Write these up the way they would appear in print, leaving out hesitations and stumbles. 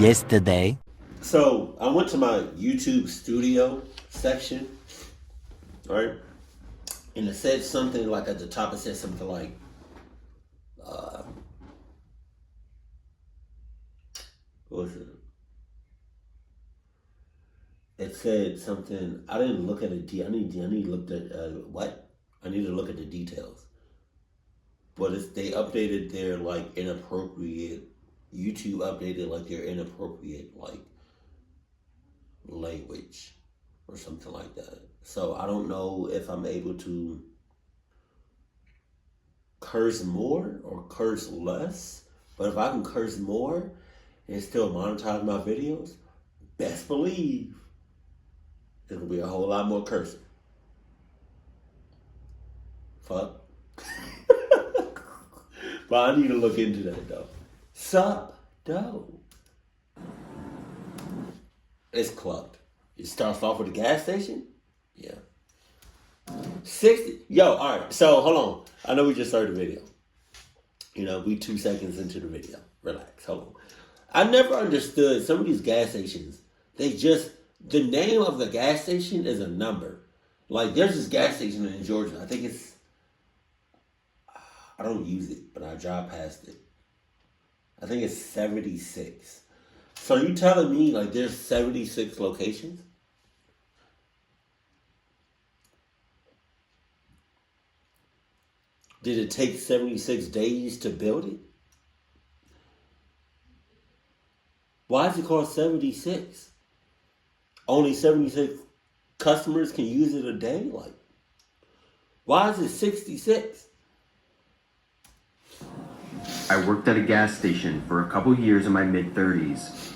yesterday. So I went to my YouTube studio section, right? And it said something like at the top, it said something like, uh, what was it? It said something. I didn't look at it. I need to look at what? I need to look at the details. But they updated their like inappropriate. YouTube updated like their inappropriate like language or something like that. So I don't know if I'm able to curse more or curse less. But if I can curse more and still monetize my videos, best believe it'll be a whole lot more cursing. Fuck. But I need to look into that though. Sup, though. It's clubbed. It starts off with a gas station? Yeah. 60. Yo, alright. So hold on. I know we just started the video. You know, we 2 seconds into the video. Relax. Hold on. I never understood some of these gas stations. The name of the gas station is a number. Like, there's this gas station in Georgia. I don't use it, but I drive past it. I think it's 76. So you telling me, like, there's 76 locations? Did it take 76 days to build it? Why is it called 76? Only 76 customers can use it a day? Like, why is it 66? I worked at a gas station for a couple years in my mid-30s.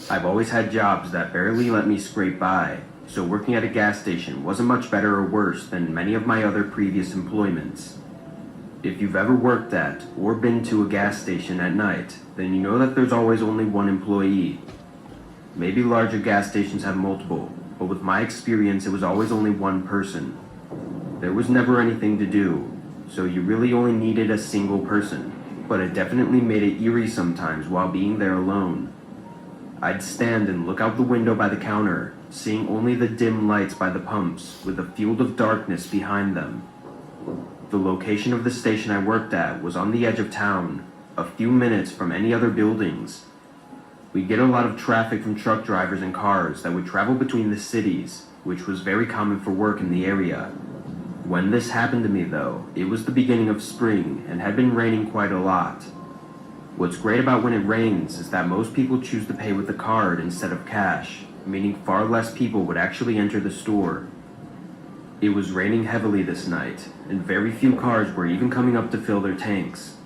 I've always had jobs that barely let me scrape by, so working at a gas station wasn't much better or worse than many of my other previous employments. If you've ever worked at or been to a gas station at night, then you know that there's always only one employee. Maybe larger gas stations have multiple, but with my experience it was always only one person. There was never anything to do, so you really only needed a single person, but it definitely made it eerie sometimes while being there alone. I'd stand and look out the window by the counter, seeing only the dim lights by the pumps with a field of darkness behind them. The location of the station I worked at was on the edge of town, a few minutes from any other buildings. We'd get a lot of traffic from truck drivers and cars that would travel between the cities, which was very common for work in the area. When this happened to me though, it was the beginning of spring and had been raining quite a lot. What's great about when it rains is that most people choose to pay with a card instead of cash, meaning far less people would actually enter the store. It was raining heavily this night, and very few cars were even coming up to fill their tanks.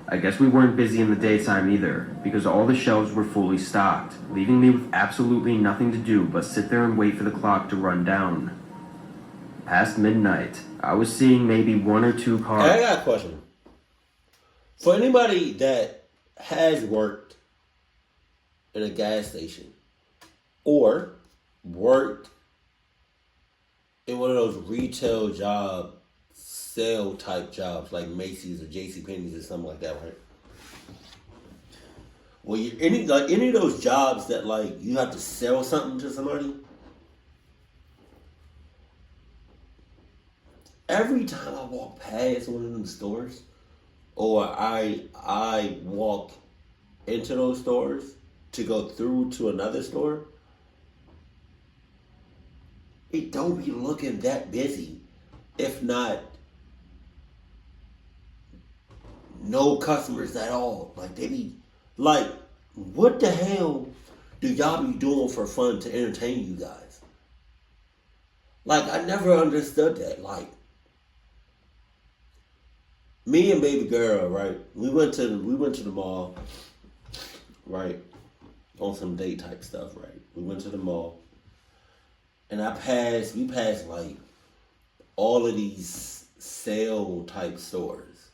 I guess we weren't busy in the daytime either, because all the shelves were fully stocked, leaving me with absolutely nothing to do but sit there and wait for the clock to run down. Past midnight, I was seeing maybe one or two cars. Hey, I got a question. For anybody that has worked in a gas station or worked in one of those retail job, sale type jobs like Macy's or JCPenney's or something like that, right? Well, any of those jobs that like you have to sell something to somebody. Every time I walk past one of them stores, or I walk into those stores to go through to another store, it don't be looking that busy. If not, no customers at all. Like they be like, what the hell do y'all be doing for fun to entertain you guys? Like I never understood that. Like me and baby girl, right? We went to the mall, right? On some date type stuff, right? We went to the mall. And we passed like all of these sale type stores.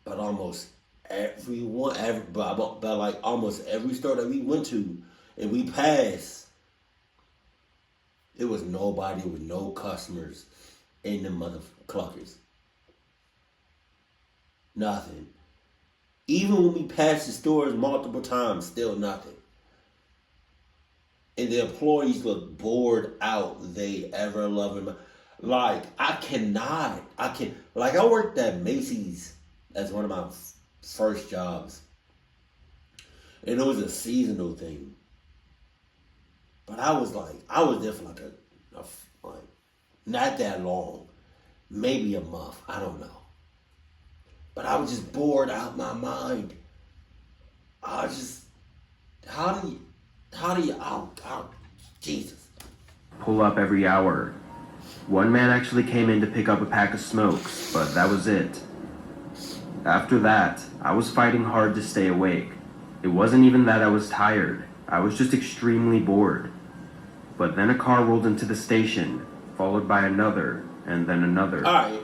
But almost but like almost every store that we went to and we passed, there was nobody with no customers in the mother cluckers. Nothing. Even when we passed the stores multiple times, still nothing. And the employees look bored out. They ever loving. Like, I I worked at Macy's as one of my first jobs. And it was a seasonal thing. But I was there for like not that long. Maybe a month. I don't know. But I was just bored out my mind. I was just, how do you, Jesus. Pull up every hour. One man actually came in to pick up a pack of smokes, but that was it. After that, I was fighting hard to stay awake. It wasn't even that I was tired. I was just extremely bored. But then a car rolled into the station, followed by another, and then another. All right.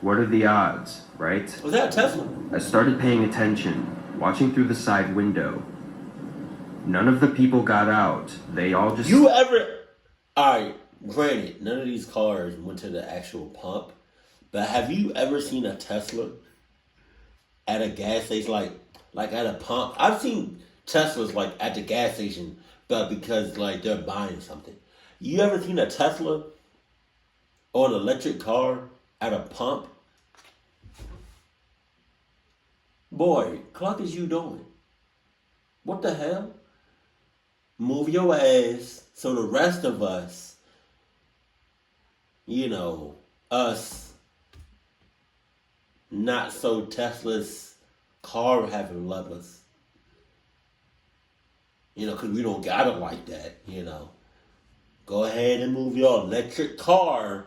What are the odds, right? Was that a Tesla? I started paying attention, watching through the side window. None of the people got out. They all just... Alright, granted, none of these cars went to the actual pump, but have you ever seen a Tesla at a gas station, like at a pump? I've seen Teslas like at the gas station, but because like they're buying something. You ever seen a Tesla or an electric car at a pump? Boy, clock is you doing? What the hell? Move your ass so the rest of us, us not so Tesla's car having lovers, because we don't got it like that, Go ahead and move your electric car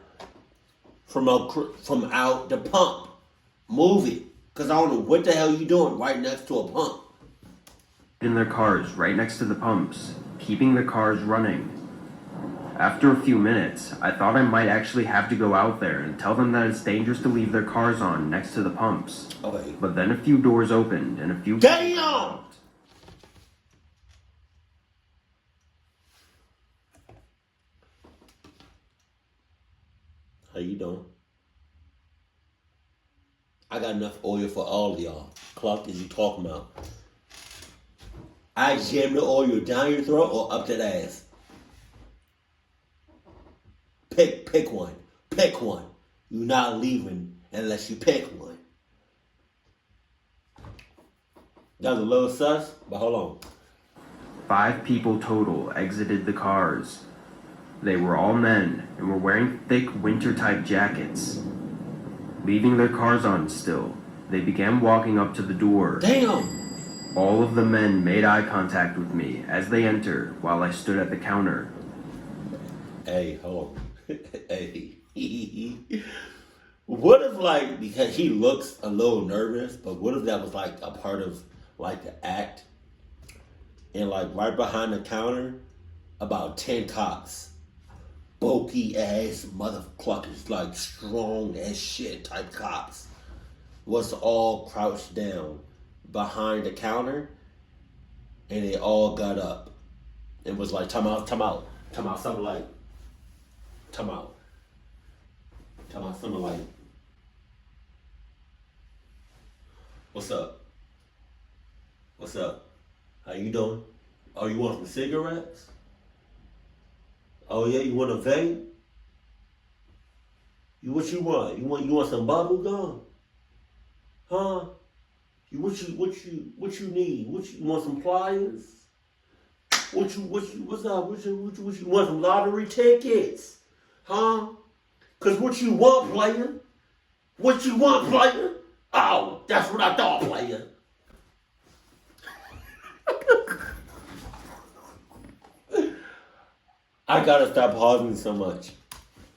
from out the pump. Move it. Because I don't know what the hell you doing right next to a pump. In their cars right next to the pumps, keeping the cars running. After a few minutes, I thought I might actually have to go out there and tell them that it's dangerous to leave their cars on next to the pumps. Okay. But then a few doors opened and a few... Damn! How you doing? I got enough oil for all of y'all. Clock is you talking about? I jam the oil down your throat or up that ass? Pick one. Pick one. You're not leaving unless you pick one. That was a little sus, but hold on. 5 people total exited the cars. They were all men and were wearing thick winter-type jackets. Leaving their cars on still, they began walking up to the door. Damn! All of the men made eye contact with me as they entered while I stood at the counter. Hey, hold on. Hey. What if, because he looks a little nervous, but what if that was, a part of, the act? And, right behind the counter, about 10 cops. Bulky ass motherfuckers, strong as shit type cops, was all crouched down behind the counter, and they all got up and was like, time out, something like, something like, what's up, how you doing? Oh, you want some cigarettes? Oh yeah, you want a vape? What you want? You want some bubble gum? Huh? What you need? You want some pliers? What's up? What you want some lottery tickets? Huh? Cause what you want, player? What you want, player? Oh, that's what I thought, player. I gotta stop pausing so much.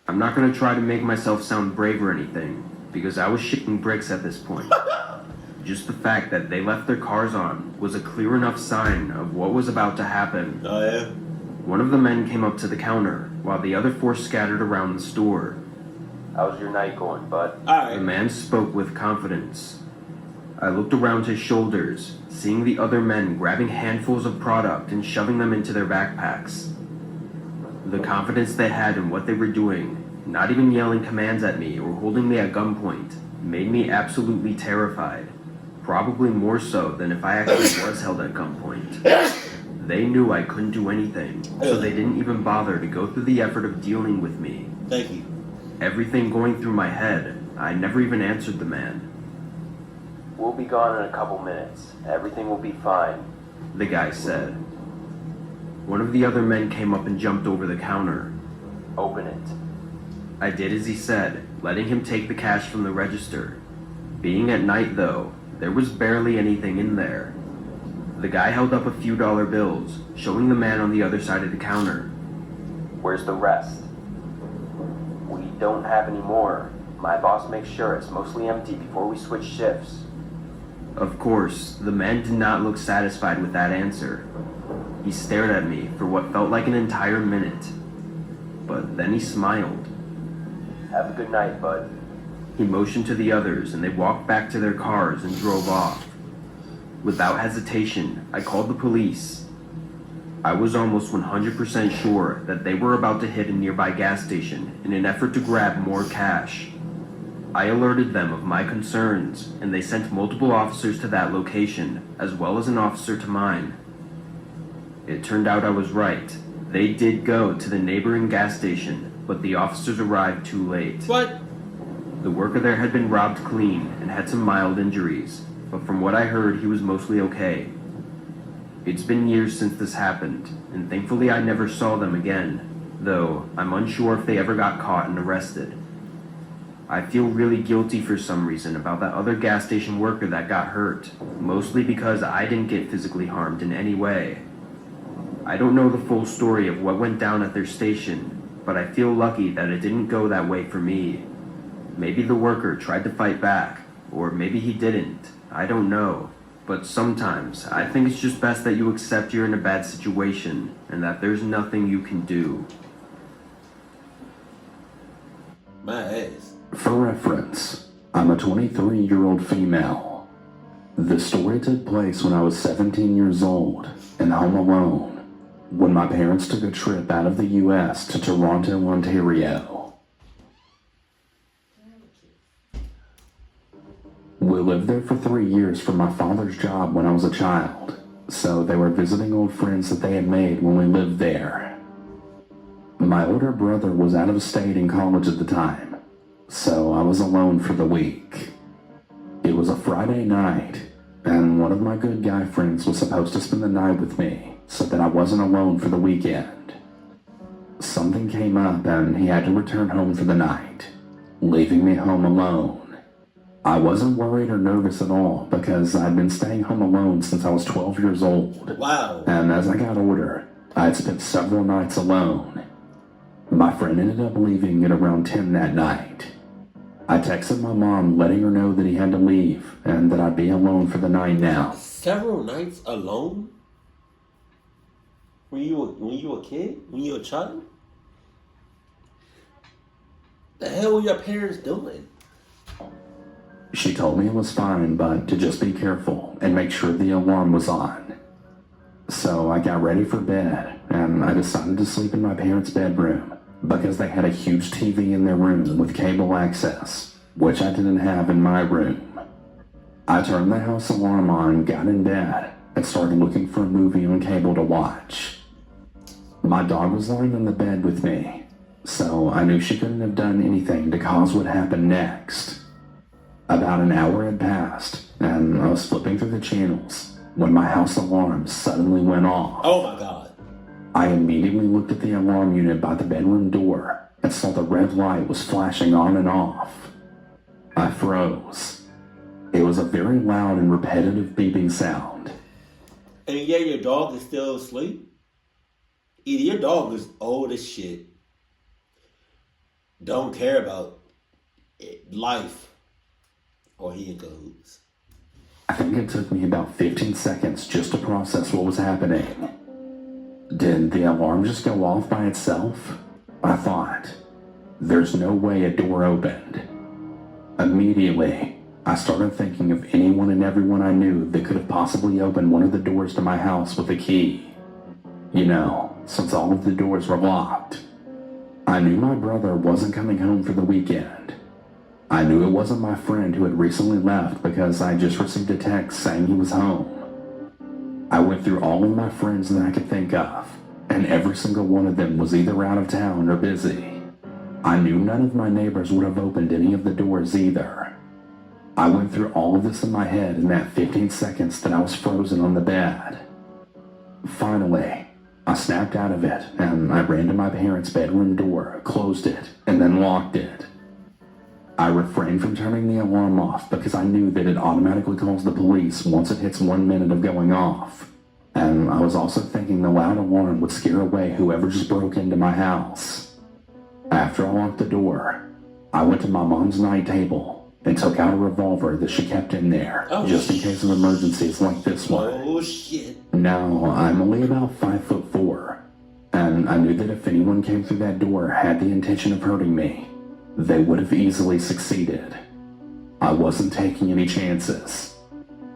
I'm not gonna try to make myself sound brave or anything, because I was shitting bricks at this point. Just the fact that they left their cars on was a clear enough sign of what was about to happen. Oh yeah? One of the men came up to the counter, while the other 4 scattered around the store. How's your night going, bud? Alright. The man spoke with confidence. I looked around his shoulders, seeing the other men grabbing handfuls of product and shoving them into their backpacks. The confidence they had in what they were doing, not even yelling commands at me or holding me at gunpoint, made me absolutely terrified. probably more so than if I actually was held at gunpoint. They knew I couldn't do anything, so they didn't even bother to go through the effort of dealing with me. Thank you. Everything going through my head, I never even answered the man. "We'll be gone in a couple minutes. Everything will be fine," the guy said. One of the other men came up and jumped over the counter. "Open it." I did as he said, letting him take the cash from the register. Being at night though, there was barely anything in there. The guy held up a few dollar bills, showing the man on the other side of the counter. "Where's the rest?" "We don't have any more. My boss makes sure it's mostly empty before we switch shifts." Of course, the man did not look satisfied with that answer. He stared at me for what felt like an entire minute. But then he smiled. "Have a good night, bud." He motioned to the others and they walked back to their cars and drove off. Without hesitation, I called the police. I was almost 100% sure that they were about to hit a nearby gas station in an effort to grab more cash. I alerted them of my concerns, and they sent multiple officers to that location, as well as an officer to mine. It turned out I was right. They did go to the neighboring gas station, but the officers arrived too late. What? The worker there had been robbed clean and had some mild injuries, but from what I heard, he was mostly okay. It's been years since this happened, and thankfully I never saw them again, though I'm unsure if they ever got caught and arrested. I feel really guilty for some reason about that other gas station worker that got hurt, mostly because I didn't get physically harmed in any way. I don't know the full story of what went down at their station, but I feel lucky that it didn't go that way for me. Maybe the worker tried to fight back, or maybe he didn't. I don't know. But sometimes I think it's just best that you accept you're in a bad situation and that there's nothing you can do. My ass. For reference, I'm a 23-year-old female. The story took place when I was 17 years old and home alone, when my parents took a trip out of the U.S. to Toronto, Ontario. We lived there for 3 years for my father's job when I was a child, so they were visiting old friends that they had made when we lived there. My older brother was out of state in college at the time, so I was alone for the week. It was a Friday night, and one of my good guy friends was supposed to spend the night with me so that I wasn't alone for the weekend. Something came up and he had to return home for the night, leaving me home alone. I wasn't worried or nervous at all because I'd been staying home alone since I was 12 years old. Wow. And as I got older, I'd spent several nights alone. My friend ended up leaving at around 10 that night. I texted my mom letting her know that he had to leave and that I'd be alone for the night now. Several nights alone? When you a kid? When you a child? The hell were your parents doing? She told me it was fine, but to just be careful and make sure the alarm was on. So I got ready for bed, and I decided to sleep in my parents' bedroom because they had a huge TV in their room with cable access, which I didn't have in my room. I turned the house alarm on, got in bed, and started looking for a movie on cable to watch. My dog was lying on the bed with me, so I knew she couldn't have done anything to cause what happened next. About an hour had passed, and I was flipping through the channels when my house alarm suddenly went off. Oh my God. I immediately looked at the alarm unit by the bedroom door and saw the red light was flashing on and off. I froze. It was a very loud and repetitive beeping sound. And yeah, your dog is still asleep? Either your dog is old as shit, don't care about life, or he in cahoots. I think it took me about 15 seconds just to process what was happening. Did the alarm just go off by itself? I thought. There's no way a door opened. Immediately, I started thinking of anyone and everyone I knew that could have possibly opened one of the doors to my house with a key. You know, since all of the doors were locked. I knew my brother wasn't coming home for the weekend. I knew it wasn't my friend who had recently left because I just received a text saying he was home. I went through all of my friends that I could think of, and every single one of them was either out of town or busy. I knew none of my neighbors would have opened any of the doors either. I went through all of this in my head in that 15 seconds that I was frozen on the bed. Finally, I snapped out of it and I ran to my parents' bedroom door, closed it, and then locked it. I refrained from turning the alarm off because I knew that it automatically calls the police once it hits 1 minute of going off. And I was also thinking the loud alarm would scare away whoever just broke into my house. After I locked the door, I went to my mom's night table and took out a revolver that she kept in there, just in case of emergencies like this one. Oh, shit. Now, I'm only about 5'4", and I knew that if anyone came through that door had the intention of hurting me, they would have easily succeeded. I wasn't taking any chances.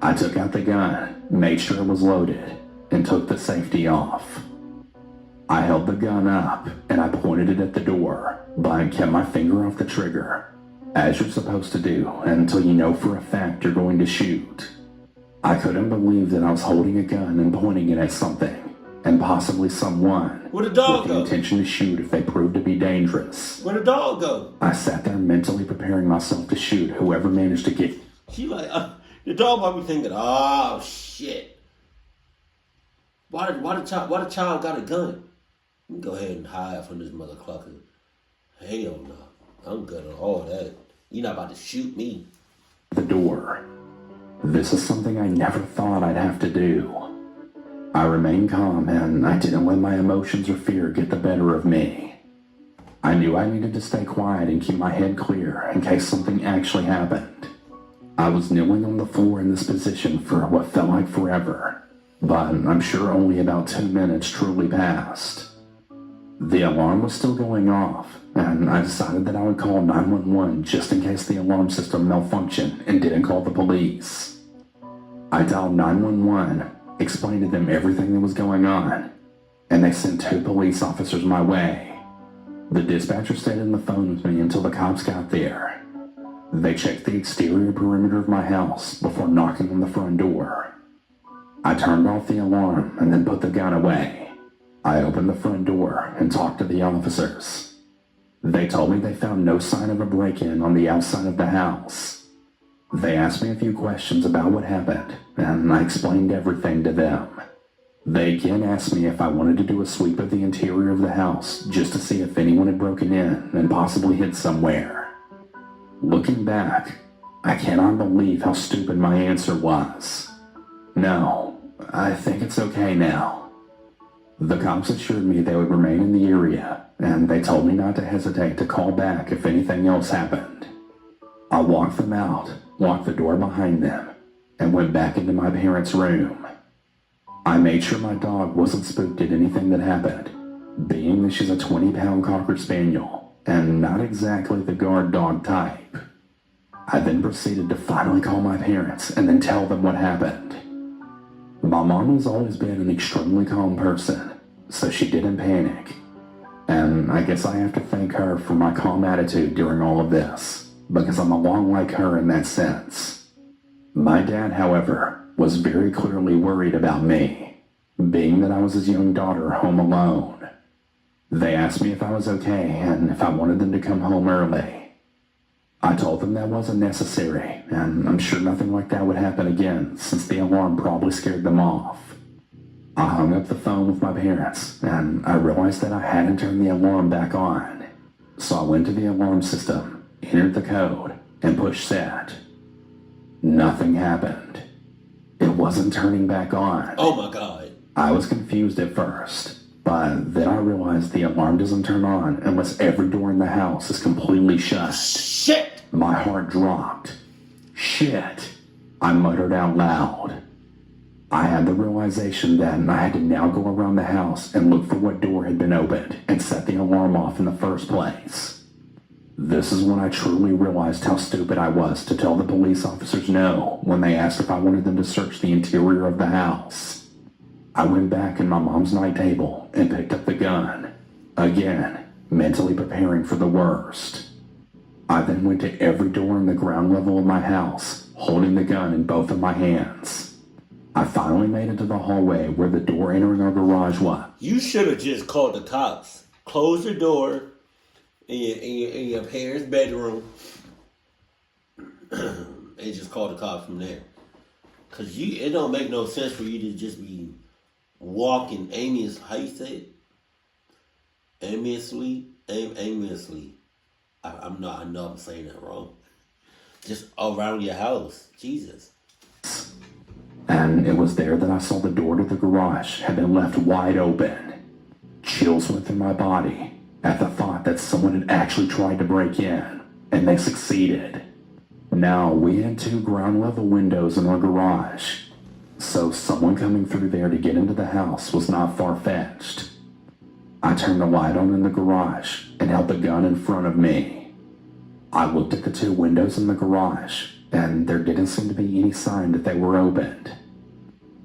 I took out the gun, made sure it was loaded, and took the safety off. I held the gun up and I pointed it at the door, but I kept my finger off the trigger, as you're supposed to do until you know for a fact you're going to shoot. I couldn't believe that I was holding a gun and pointing it at something, and possibly someone, Where'd the dog with the go? intention to shoot if they proved to be dangerous. Where'd the dog go? I sat there mentally preparing myself to shoot whoever managed to get. She like, the dog might be thinking, oh, shit. Why the child got a gun? Let me go ahead and hide from this motherfucker. Hell no. I'm good on all that. You're not about to shoot me. The door. This is something I never thought I'd have to do. I remained calm and I didn't let my emotions or fear get the better of me. I knew I needed to stay quiet and keep my head clear in case something actually happened. I was kneeling on the floor in this position for what felt like forever, but I'm sure only about 2 minutes truly passed. The alarm was still going off, and I decided that I would call 911 just in case the alarm system malfunctioned and didn't call the police. I dialed 911, explained to them everything that was going on, and they sent 2 police officers my way. The dispatcher stayed on the phone with me until the cops got there. They checked the exterior perimeter of my house before knocking on the front door. I turned off the alarm and then put the gun away. I opened the front door and talked to the officers. They told me they found no sign of a break-in on the outside of the house. They asked me a few questions about what happened, and I explained everything to them. They again asked me if I wanted to do a sweep of the interior of the house just to see if anyone had broken in and possibly hid somewhere. Looking back, I cannot believe how stupid my answer was. No, I think it's okay now. The cops assured me they would remain in the area, and they told me not to hesitate to call back if anything else happened. I walked them out, locked the door behind them, and went back into my parents' room. I made sure my dog wasn't spooked at anything that happened, being that she's a 20-pound Cocker Spaniel, and not exactly the guard dog type. I then proceeded to finally call my parents and then tell them what happened. My mom has always been an extremely calm person, so she didn't panic. And I guess I have to thank her for my calm attitude during all of this, because I'm a lot like her in that sense. My dad, however, was very clearly worried about me, being that I was his young daughter home alone. They asked me if I was okay and if I wanted them to come home early. I told them that wasn't necessary, and I'm sure nothing like that would happen again since the alarm probably scared them off. I hung up the phone with my parents, and I realized that I hadn't turned the alarm back on. So I went to the alarm system, entered the code, and pushed set. Nothing happened. It wasn't turning back on. Oh my God. I was confused at first, but then I realized the alarm doesn't turn on unless every door in the house is completely shut. Shit! My heart dropped. Shit, I muttered out loud. I had the realization that I had to now go around the house and look for what door had been opened and set the alarm off in the first place. This is when I truly realized how stupid I was to tell the police officers no when they asked if I wanted them to search the interior of the house. I went back in my mom's night table and picked up the gun, again, mentally preparing for the worst. I then went to every door in the ground level of my house, holding the gun in both of my hands. I finally made it to the hallway where the door entering our garage was. You should have just called the cops. Close the door in your parents' bedroom and just call the cops from there. Cause it don't make no sense for you to just be walking aimlessly. How you say it? Aimlessly. I know I'm saying that wrong. Just around your house, Jesus. And it was there that I saw the door to the garage had been left wide open. Chills went through my body at the thought that someone had actually tried to break in, and they succeeded. Now, we had 2 ground level windows in our garage, so someone coming through there to get into the house was not far-fetched. I turned the light on in the garage and held the gun in front of me. I looked at the 2 windows in the garage, and there didn't seem to be any sign that they were opened.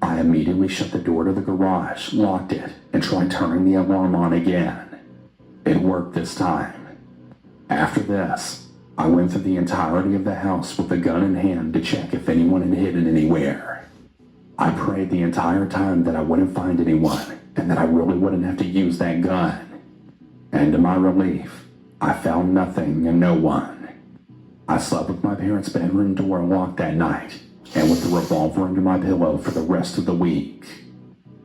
I immediately shut the door to the garage, locked it, and tried turning the alarm on again. It worked this time. After this, I went through the entirety of the house with the gun in hand to check if anyone had hidden anywhere. I prayed the entire time that I wouldn't find anyone and that I really wouldn't have to use that gun. And to my relief, I found nothing and no one. I slept with my parents' bedroom door locked that night and with the revolver under my pillow for the rest of the week.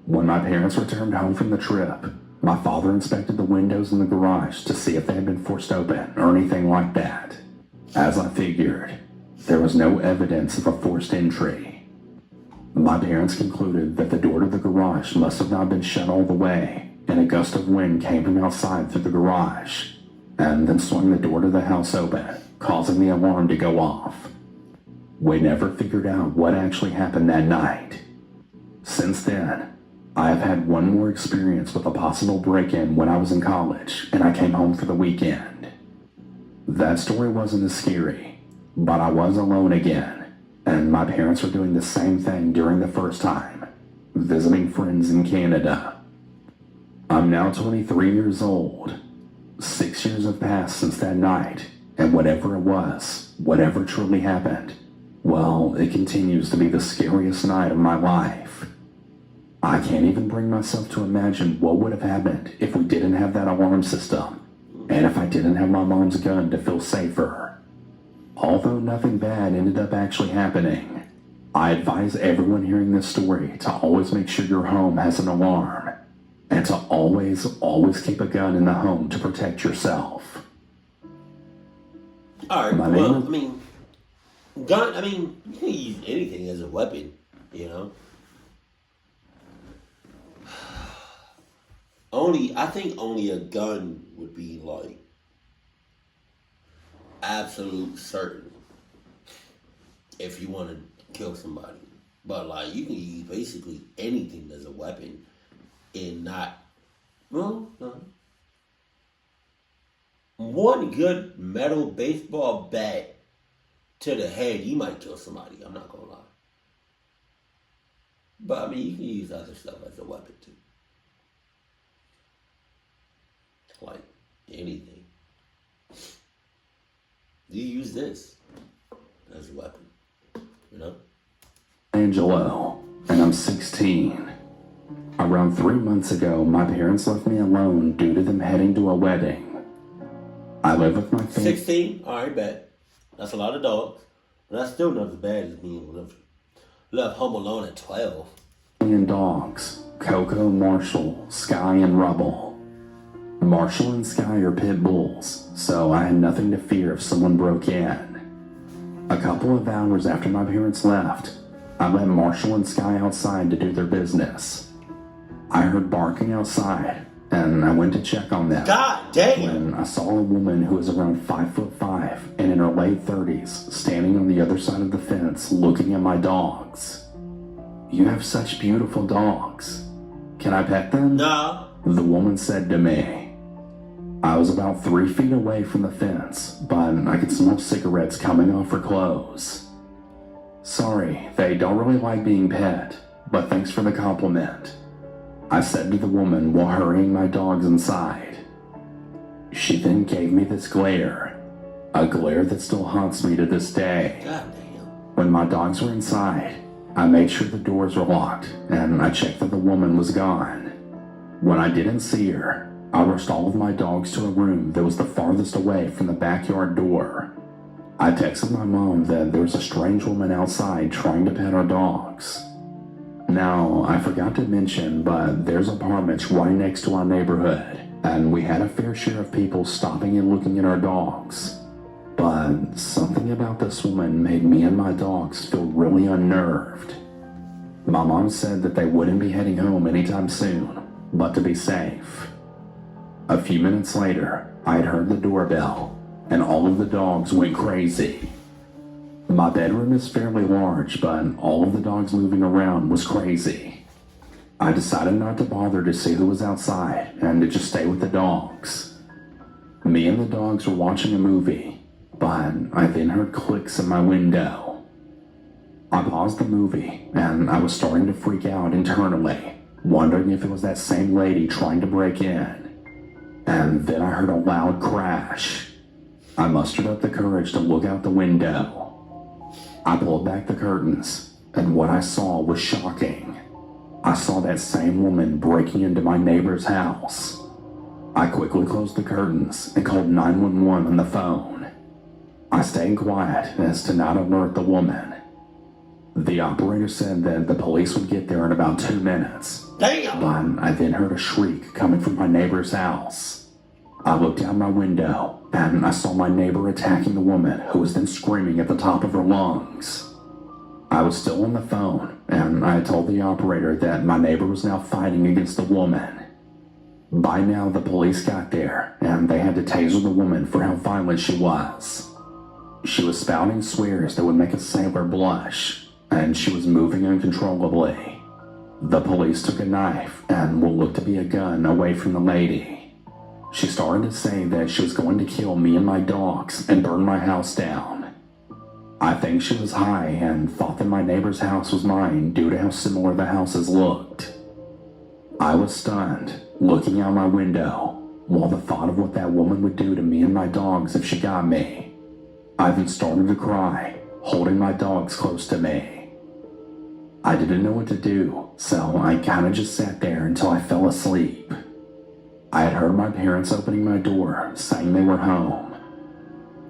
When my parents returned home from the trip, my father inspected the windows in the garage to see if they had been forced open or anything like that. As I figured, there was no evidence of a forced entry. My parents concluded that the door to the garage must have not been shut all the way, and a gust of wind came from outside through the garage, and then swung the door to the house open, causing the alarm to go off. We never figured out what actually happened that night. Since then, I have had one more experience with a possible break-in when I was in college and I came home for the weekend. That story wasn't as scary, but I was alone again, and my parents were doing the same thing during the first time, visiting friends in Canada. I'm now 23 years old. 6 years have passed since that night, and whatever it was, whatever truly happened, well, it continues to be the scariest night of my life. I can't even bring myself to imagine what would have happened if we didn't have that alarm system, and if I didn't have my mom's gun to feel safer. Although nothing bad ended up actually happening, I advise everyone hearing this story to always make sure your home has an alarm, and to always keep a gun in the home to protect yourself. Alright, well, gun, you can use anything as a weapon, you know? I think only a gun would be like absolute certain if you want to kill somebody. But like you can use basically anything as a weapon and not, well, no. One good metal baseball bat to the head, you might kill somebody, I'm not gonna lie. But you can use other stuff as a weapon too. Like anything. You use this as a weapon, you know? Angelo, and I'm 16. Around 3 months ago, my parents left me alone due to them heading to a wedding. I live with my family. 16? Alright, bet. That's a lot of dogs. But that's still not as bad as being left home alone at 12. And dogs, Coco, Marshall, Sky, and Rubble. Marshall and Sky are pit bulls, so I had nothing to fear if someone broke in. A couple of hours after my parents left, I let Marshall and Sky outside to do their business. I heard barking outside, and I went to check on them. God damn! When I saw a woman who was around 5'5" and in her late 30s standing on the other side of the fence looking at my dogs. "You have such beautiful dogs. Can I pet them?" No. The woman said to me. I was about 3 feet away from the fence, but I could smell cigarettes coming off her clothes. "Sorry, they don't really like being pet, but thanks for the compliment," I said to the woman while hurrying my dogs inside. She then gave me this glare, a glare that still haunts me to this day. God damn. When my dogs were inside, I made sure the doors were locked, and I checked that the woman was gone. When I didn't see her, I rushed all of my dogs to a room that was the farthest away from the backyard door. I texted my mom that there was a strange woman outside trying to pet our dogs. Now, I forgot to mention, but there's apartments right next to our neighborhood, and we had a fair share of people stopping and looking at our dogs. But something about this woman made me and my dogs feel really unnerved. My mom said that they wouldn't be heading home anytime soon, but to be safe. A few minutes later, I had heard the doorbell, and all of the dogs went crazy. My bedroom is fairly large, but all of the dogs moving around was crazy. I decided not to bother to see who was outside and to just stay with the dogs. Me and the dogs were watching a movie, but I then heard clicks in my window. I paused the movie, and I was starting to freak out internally, wondering if it was that same lady trying to break in. And then I heard a loud crash. I mustered up the courage to look out the window. I pulled back the curtains, and what I saw was shocking. I saw that same woman breaking into my neighbor's house. I quickly closed the curtains and called 911 on the phone. I stayed quiet as to not alert the woman. The operator said that the police would get there in about 2 minutes. Damn! But I then heard a shriek coming from my neighbor's house. I looked out my window, and I saw my neighbor attacking the woman, who was then screaming at the top of her lungs. I was still on the phone, and I told the operator that my neighbor was now fighting against the woman. By now, the police got there, and they had to taser the woman for how violent she was. She was spouting swears that would make a sailor blush, and she was moving uncontrollably. The police took a knife and what looked to be a gun away from the lady. She started to say that she was going to kill me and my dogs and burn my house down. I think she was high and thought that my neighbor's house was mine due to how similar the houses looked. I was stunned, looking out my window, while the thought of what that woman would do to me and my dogs if she got me. I then started to cry, holding my dogs close to me. I didn't know what to do, so I kinda just sat there until I fell asleep. I had heard my parents opening my door, saying they were home.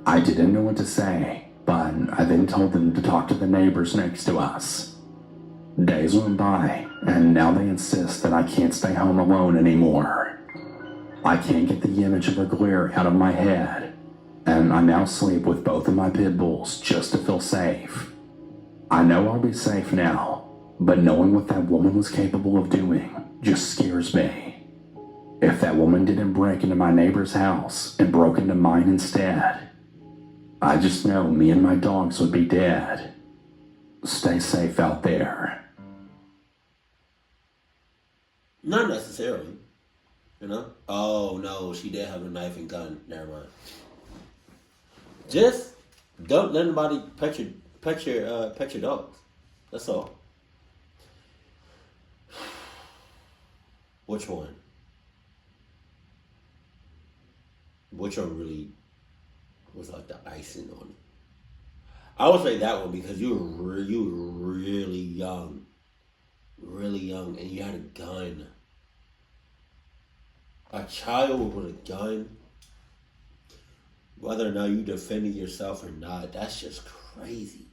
I didn't know what to say, but I then told them to talk to the neighbors next to us. Days went by, and now they insist that I can't stay home alone anymore. I can't get the image of her glare out of my head, and I now sleep with both of my pit bulls just to feel safe. I know I'll be safe now, but knowing what that woman was capable of doing just scares me. If that woman didn't break into my neighbor's house and broke into mine instead, I just know me and my dogs would be dead. Stay safe out there. Not necessarily. You know? Oh no, she did have a knife and gun. Never mind. Just don't let anybody pet your dogs. That's all. Which one? Which one really was like the icing on it? I would say that one because you were really young, and you had a gun. A child with a gun, whether or not you defended yourself or not, that's just crazy.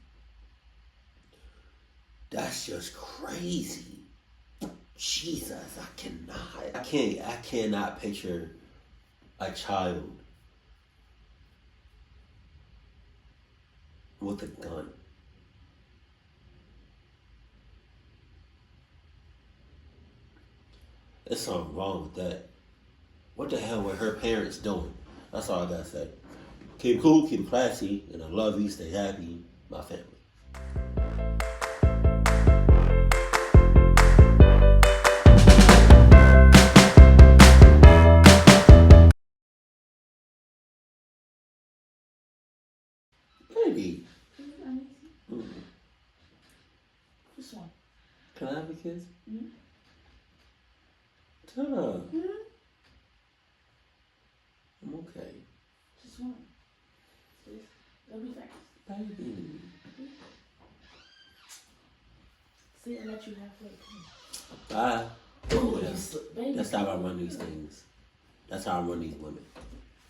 That's just crazy. Jesus, I cannot picture a child with a gun. There's something wrong with that. What the hell were her parents doing? That's all I gotta say. Keep it cool, keep it classy, and I love you, stay happy, my family. Baby. This one. Can I have a kiss? Mm-hmm. Tara. Mm-hmm. I'm okay. Just one. It'll be fast. Baby. See, I let you halfway. Bye. Ooh, Yeah. you slip, baby. That's how I run these things. That's how I run these women.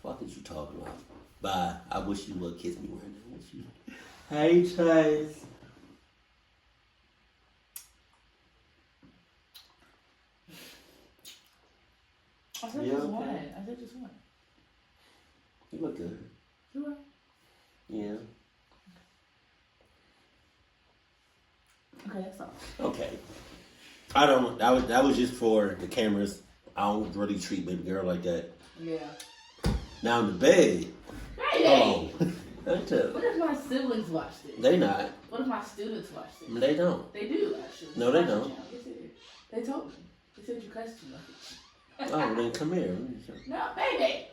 What is you talking about? Bye. I wish you would kiss me right now. Wish you. Hey, Chase. I said You just okay? one. I said just one. You look good. You right? Yeah. Okay, that's all. Okay. I don't. That was just for the cameras. I don't really treat baby girl like that. Yeah. Now in the bed. Hey, Hold on. Let me tell you. What if my siblings watched it? They not. What if my students watched it? They don't. They do, actually. No, they Watch the don't. channel. Yes, they do. They told me. They said you cussed too much. Oh, then come here. No, baby.